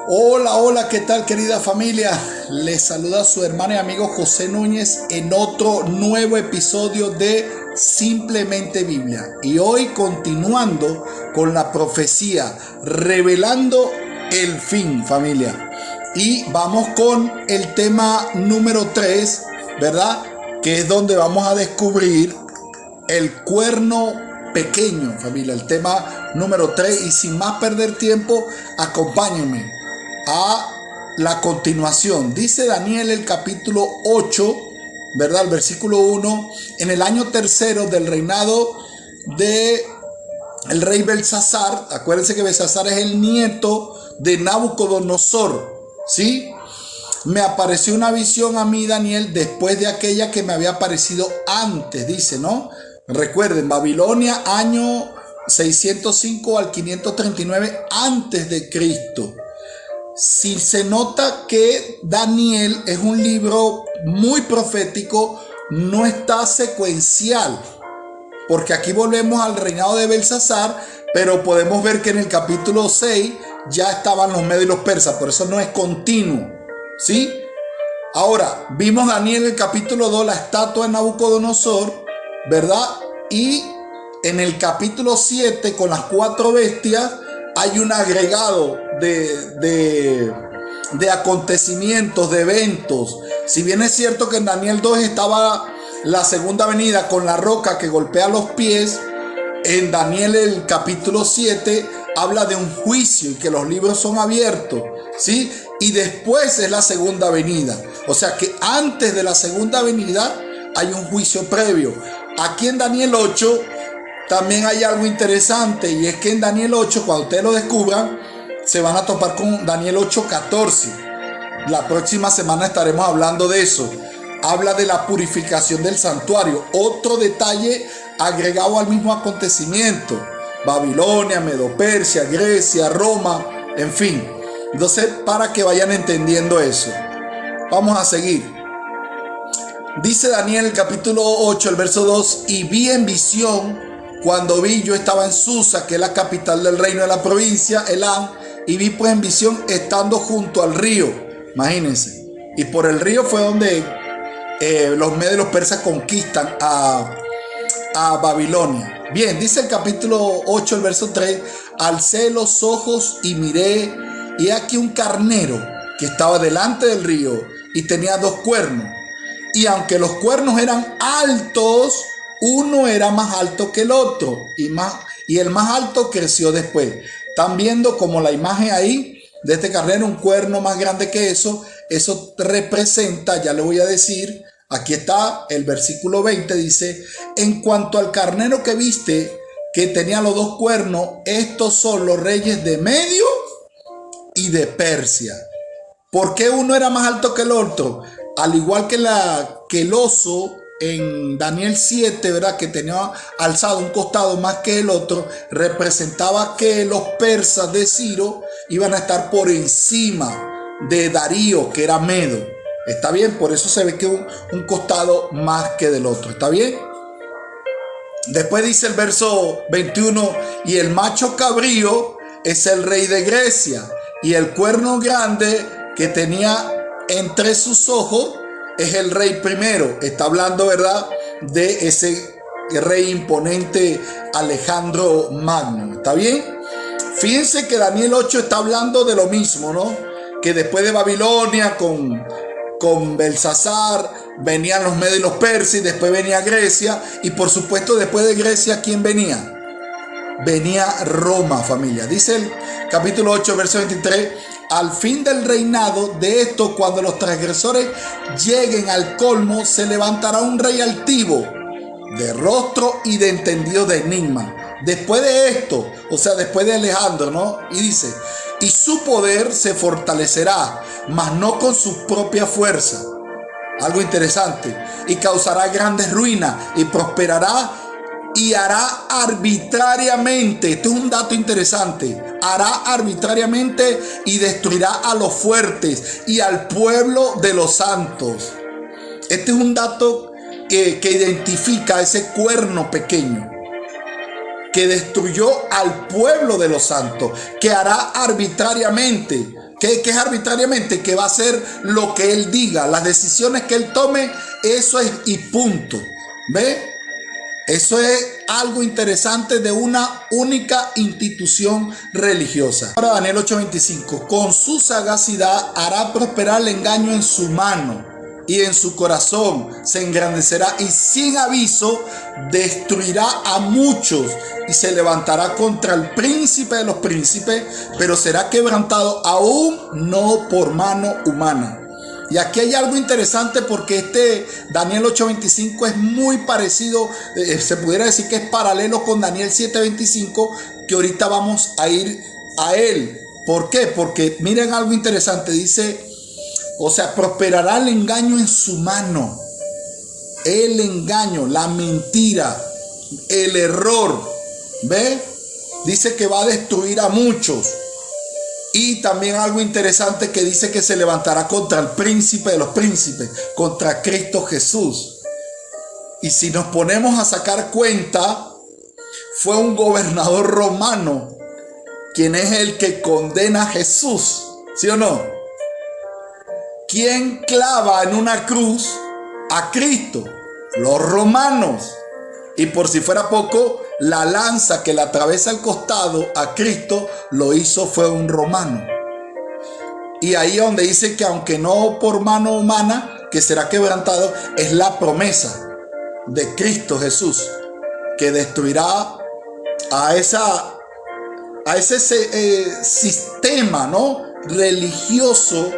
Hola, hola, ¿qué tal querida familia? Les saluda su hermano y amigo José Núñez en otro nuevo episodio de Simplemente Biblia. Y hoy continuando con la profecía, revelando el fin, familia. Y vamos con el tema número 3, ¿verdad? Que es donde vamos a descubrir el cuerno pequeño, familia. El tema número 3. Y sin más perder tiempo, acompáñenme a la continuación. Dice Daniel el capítulo 8, ¿verdad? El versículo 1. En el año tercero del reinado de el rey Belsasar. Acuérdense que Belsasar es el nieto de Nabucodonosor, ¿sí? Me apareció una visión a mí, Daniel, después de aquella que me había aparecido antes, dice, ¿no? Recuerden, Babilonia, año 605 al 539 antes de Cristo. Si se nota que Daniel es un libro muy profético, no está secuencial, porque aquí volvemos al reinado de Belsasar, pero podemos ver que en el capítulo 6 ya estaban los medios y los persas, por eso no es continuo, ¿sí? Ahora, vimos Daniel en el capítulo 2, la estatua de Nabucodonosor, ¿verdad? Y en el capítulo 7, con las 4 bestias, hay un agregado de acontecimientos, de eventos. Si bien es cierto que en Daniel 2 estaba la segunda venida con la roca que golpea los pies, en Daniel el capítulo 7 habla de un juicio y que los libros son abiertos, ¿sí? Y después es la segunda venida. O sea que antes de la segunda venida hay un juicio previo. Aquí en Daniel 8 también hay algo interesante, y es que en Daniel 8, cuando ustedes lo descubran, se van a topar con Daniel 8:14. La próxima semana estaremos hablando de eso. Habla de la purificación del santuario. Otro detalle agregado al mismo acontecimiento. Babilonia, Medo-Persia, Grecia, Roma, en fin. Entonces, para que vayan entendiendo eso. Vamos a seguir. Dice Daniel el capítulo 8, el verso 2, y vi en visión, cuando vi, yo estaba en Susa, que es la capital del reino de la provincia, Elam, y vi pues en visión estando junto al río, imagínense, y por el río fue donde los medios y los persas conquistan a Babilonia. Bien, dice el capítulo 8, el verso 3, alcé los ojos y miré, y aquí un carnero que estaba delante del río y tenía 2 cuernos. Y aunque los cuernos eran altos, uno era más alto que el otro. Y el más alto creció después. Están viendo como la imagen ahí de este carnero, un cuerno más grande que eso. Eso representa, ya le voy a decir, aquí está el versículo 20, dice, en cuanto al carnero que viste, que tenía los 2 cuernos, estos son los reyes de Medio y de Persia. ¿Por qué uno era más alto que el otro? Al igual que el oso en Daniel 7, ¿verdad? Que tenía alzado un costado más que el otro, representaba que los persas de Ciro iban a estar por encima de Darío, que era Medo. ¿Está bien? Por eso se ve que un costado más que del otro. ¿Está bien? Después dice el verso 21, y el macho cabrío es el rey de Grecia, y el cuerno grande que tenía entre sus ojos es el rey primero. Está hablando, ¿verdad?, de ese rey imponente Alejandro Magno. ¿Está bien? Fíjense que Daniel 8 está hablando de lo mismo, ¿no? Que después de Babilonia con Belsasar venían los medios y los persas, y después venía Grecia, y por supuesto después de Grecia, ¿quién venía? Venía Roma, familia. Dice el capítulo 8, verso 23, al fin del reinado de esto, cuando los transgresores lleguen al colmo, se levantará un rey altivo, de rostro y de entendido de enigma. Después de esto, o sea, después de Alejandro, ¿no? Y dice, y su poder se fortalecerá, mas no con su propia fuerza. Algo interesante. Y causará grandes ruinas y prosperará y hará arbitrariamente. Esto es un dato interesante. Hará arbitrariamente y destruirá a los fuertes y al pueblo de los santos. Este es un dato que identifica ese cuerno pequeño. que destruyó al pueblo de los santos, que hará arbitrariamente. ¿Qué es arbitrariamente? Que va a hacer lo que él diga, las decisiones que él tome, eso es y punto. ¿Ve? Eso es algo interesante de una única institución religiosa. Ahora Daniel 8:25, con su sagacidad hará prosperar el engaño en su mano y en su corazón se engrandecerá y sin aviso destruirá a muchos y se levantará contra el príncipe de los príncipes, pero será quebrantado aún no por mano humana. Y aquí hay algo interesante porque este Daniel 8:25 es muy parecido, se pudiera decir que es paralelo con Daniel 7:25, que ahorita vamos a ir a él. ¿Por qué? Porque miren algo interesante, dice, o sea, prosperará el engaño en su mano. El engaño, la mentira, el error. ¿Ve? Dice que va a destruir a muchos. Y también algo interesante que dice que se levantará contra el príncipe de los príncipes, contra Cristo Jesús. Y si nos ponemos a sacar cuenta, fue un gobernador romano quien es el que condena a Jesús. ¿Sí o no? ¿Quién clava en una cruz a Cristo? Los romanos. Y por si fuera poco, la lanza que le atraviesa el costado a Cristo lo hizo fue un romano. Y ahí donde dice que aunque no por mano humana, que será quebrantado, es la promesa de Cristo Jesús, que destruirá a ese sistema, ¿no?, religioso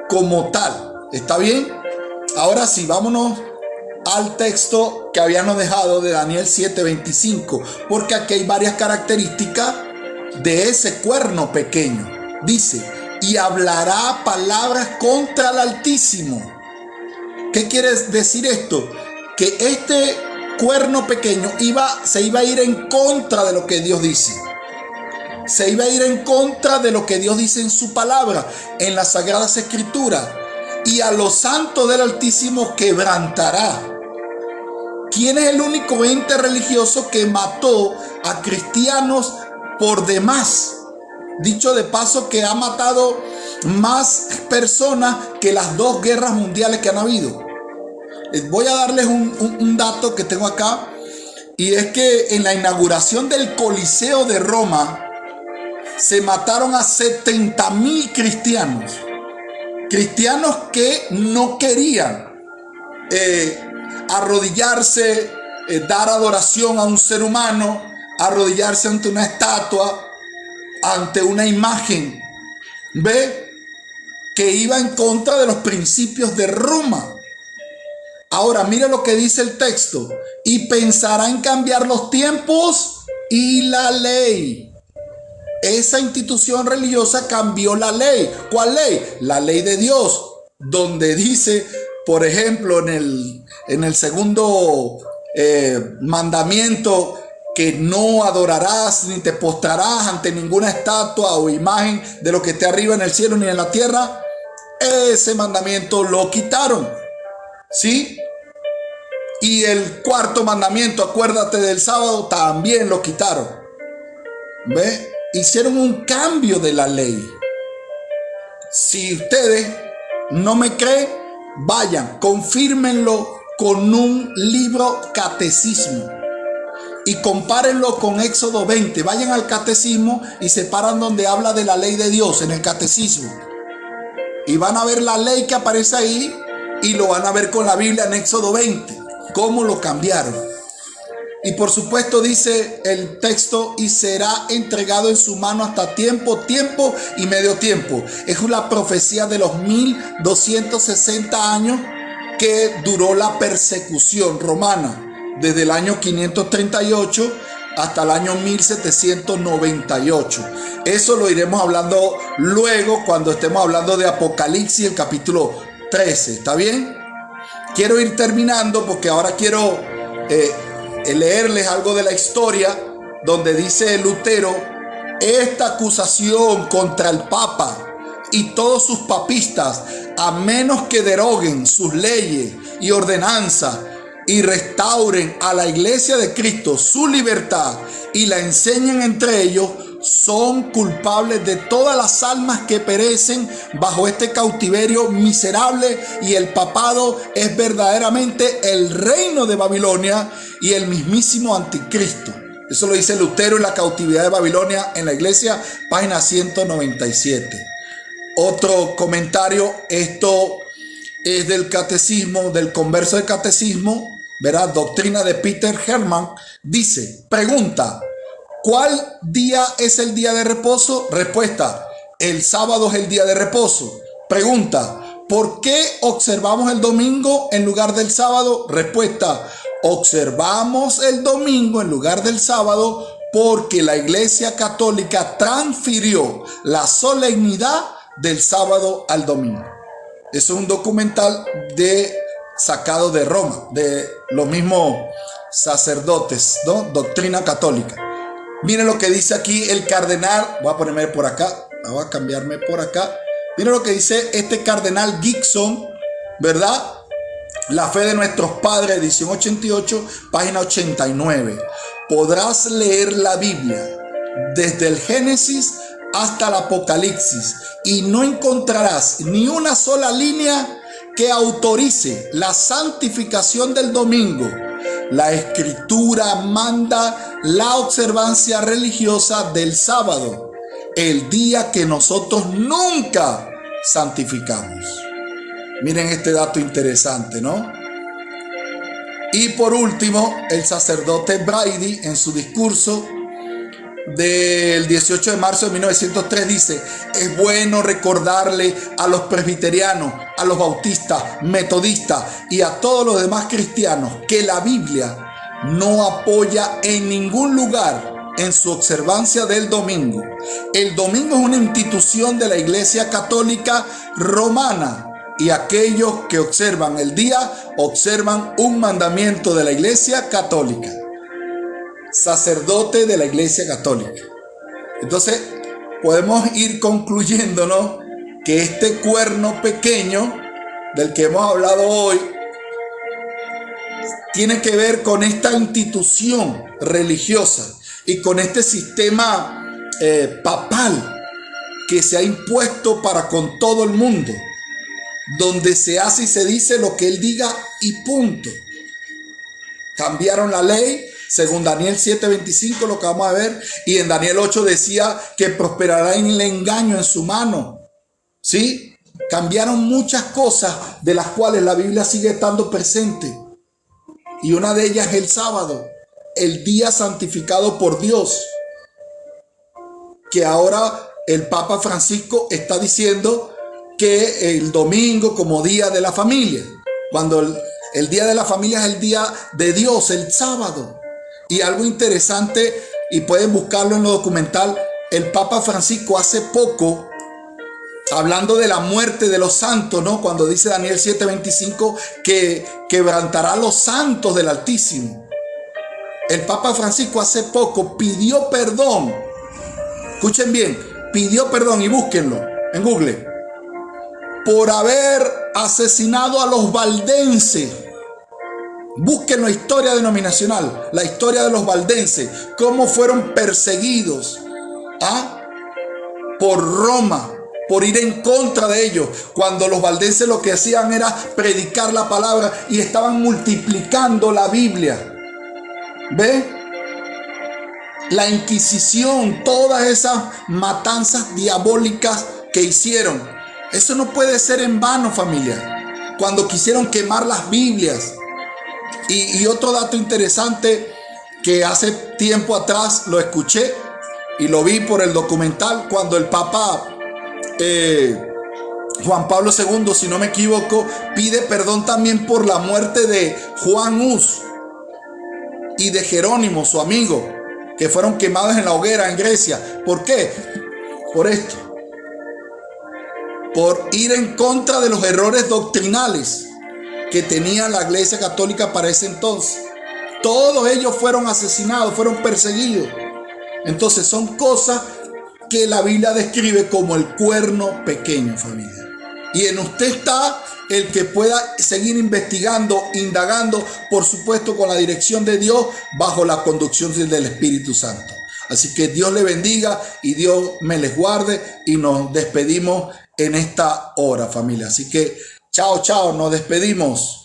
como tal. ¿Está bien? Ahora sí, vámonos al texto que habíamos dejado de Daniel 7:25, porque aquí hay varias características de ese cuerno pequeño. Dice, y hablará palabras contra el Altísimo. ¿Qué quiere decir esto? Que este cuerno pequeño se iba a ir en contra de lo que Dios dice. Se iba a ir en contra de lo que Dios dice en su palabra, en las Sagradas Escrituras. Y a los santos del Altísimo quebrantará. ¿Quién es el único ente religioso que mató a cristianos por demás? Dicho de paso, que ha matado más personas que las 2 guerras mundiales que han habido. Voy a darles un dato que tengo acá, y es que en la inauguración del Coliseo de Roma se mataron a 70,000 cristianos. Cristianos que no querían arrodillarse, dar adoración a un ser humano, arrodillarse ante una estatua, ante una imagen, ¿ve? Que iba en contra de los principios de Roma. Ahora, mire lo que dice el texto. Y pensará en cambiar los tiempos y la ley. Esa institución religiosa cambió la ley. ¿Cuál ley? La ley de Dios, donde dice, por ejemplo, en el segundo mandamiento, que no adorarás ni te postrarás ante ninguna estatua o imagen de lo que esté arriba en el cielo ni en la tierra. Ese mandamiento lo quitaron, ¿sí? Y el 4.º mandamiento, acuérdate del sábado, también lo quitaron. ¿Ve? Hicieron un cambio de la ley. Si ustedes no me creen, vayan, confírmenlo con un libro catecismo y compárenlo con Éxodo 20. Vayan al catecismo y se paran donde habla de la ley de Dios en el catecismo, y van a ver la ley que aparece ahí, y lo van a ver con la Biblia en Éxodo 20, cómo lo cambiaron. Y por supuesto dice el texto, y será entregado en su mano hasta tiempo y medio tiempo. Es una profecía de los 1260 años que duró la persecución romana, desde el año 538 hasta el año 1798. Eso lo iremos hablando luego cuando estemos hablando de Apocalipsis, el capítulo 13. ¿Está bien? Quiero ir terminando porque ahora quiero leerles algo de la historia, donde dice Lutero: esta acusación contra el Papa y todos sus papistas, a menos que deroguen sus leyes y ordenanzas y restauren a la Iglesia de Cristo su libertad y la enseñan entre ellos, son culpables de todas las almas que perecen bajo este cautiverio miserable, y el papado es verdaderamente el reino de Babilonia y el mismísimo anticristo. Eso lo dice Lutero en La cautividad de Babilonia en la iglesia, página 197. Otro comentario, esto es del catecismo, del converso del catecismo, ¿verdad? Doctrina de Peter Hermann, dice, pregunta, ¿cuál día es el día de reposo? Respuesta, el sábado es el día de reposo. Pregunta, ¿por qué observamos el domingo en lugar del sábado? Respuesta, observamos el domingo en lugar del sábado porque la Iglesia Católica transfirió la solemnidad del sábado al domingo. Eso es un documental sacado de Roma, de los mismos sacerdotes, ¿no? Doctrina católica. Miren lo que dice aquí el cardenal, voy a ponerme por acá, voy a cambiarme por acá. Miren lo que dice este cardenal Gibson, ¿verdad? La fe de nuestros padres, edición 88, página 89. Podrás leer la Biblia desde el Génesis hasta el Apocalipsis y no encontrarás ni una sola línea que autorice la santificación del domingo. La Escritura manda la observancia religiosa del sábado, el día que nosotros nunca santificamos. Miren este dato interesante, ¿no? Y por último, el sacerdote Brady, en su discurso del 18 de marzo de 1903, dice: es bueno recordarle a los presbiterianos, a los bautistas, metodistas y a todos los demás cristianos que la Biblia no apoya en ningún lugar en su observancia del domingo. El domingo es una institución de la Iglesia Católica Romana, y aquellos que observan el día observan un mandamiento de la Iglesia Católica. Sacerdote de la Iglesia Católica. Entonces podemos ir concluyendo, ¿no?, que este cuerno pequeño del que hemos hablado hoy tiene que ver con esta institución religiosa y con este sistema papal que se ha impuesto para con todo el mundo, donde se hace y se dice lo que él diga y punto. Cambiaron la ley según Daniel 7:25, lo que vamos a ver, y en Daniel 8 decía que prosperará en el engaño en su mano. ¿Sí? Cambiaron muchas cosas de las cuales la Biblia sigue estando presente, y una de ellas es el sábado, el día santificado por Dios, que ahora el Papa Francisco está diciendo que el domingo como día de la familia, cuando el día de la familia es el día de Dios, el sábado. Y algo interesante, y pueden buscarlo en lo documental, el Papa Francisco hace poco, hablando de la muerte de los santos, ¿no?, cuando dice Daniel 7:25 que quebrantará a los santos del Altísimo, el Papa Francisco hace poco pidió perdón. Escuchen bien, pidió perdón, y búsquenlo en Google, por haber asesinado a los valdenses. Busquen la historia denominacional, la historia de los valdenses, cómo fueron perseguidos por Roma, por ir en contra de ellos, cuando los valdenses lo que hacían era predicar la palabra y estaban multiplicando la Biblia. ¿Ve? La Inquisición, todas esas matanzas diabólicas que hicieron, eso no puede ser en vano, familia. Cuando quisieron quemar las Biblias. Y otro dato interesante que hace tiempo atrás lo escuché y lo vi por el documental, cuando el Papa Juan Pablo II, si no me equivoco, pide perdón también por la muerte de Juan Hus y de Jerónimo, su amigo, que fueron quemados en la hoguera en Grecia. ¿Por qué? Por esto. Por ir en contra de los errores doctrinales que tenía la Iglesia Católica para ese entonces. Todos ellos fueron asesinados, fueron perseguidos. Entonces son cosas que la Biblia describe como el cuerno pequeño, familia. Y en usted está el que pueda seguir investigando, indagando, por supuesto con la dirección de Dios, bajo la conducción del Espíritu Santo. Así que Dios le bendiga y Dios me les guarde, y nos despedimos en esta hora, familia. Así que chao, chao, nos despedimos.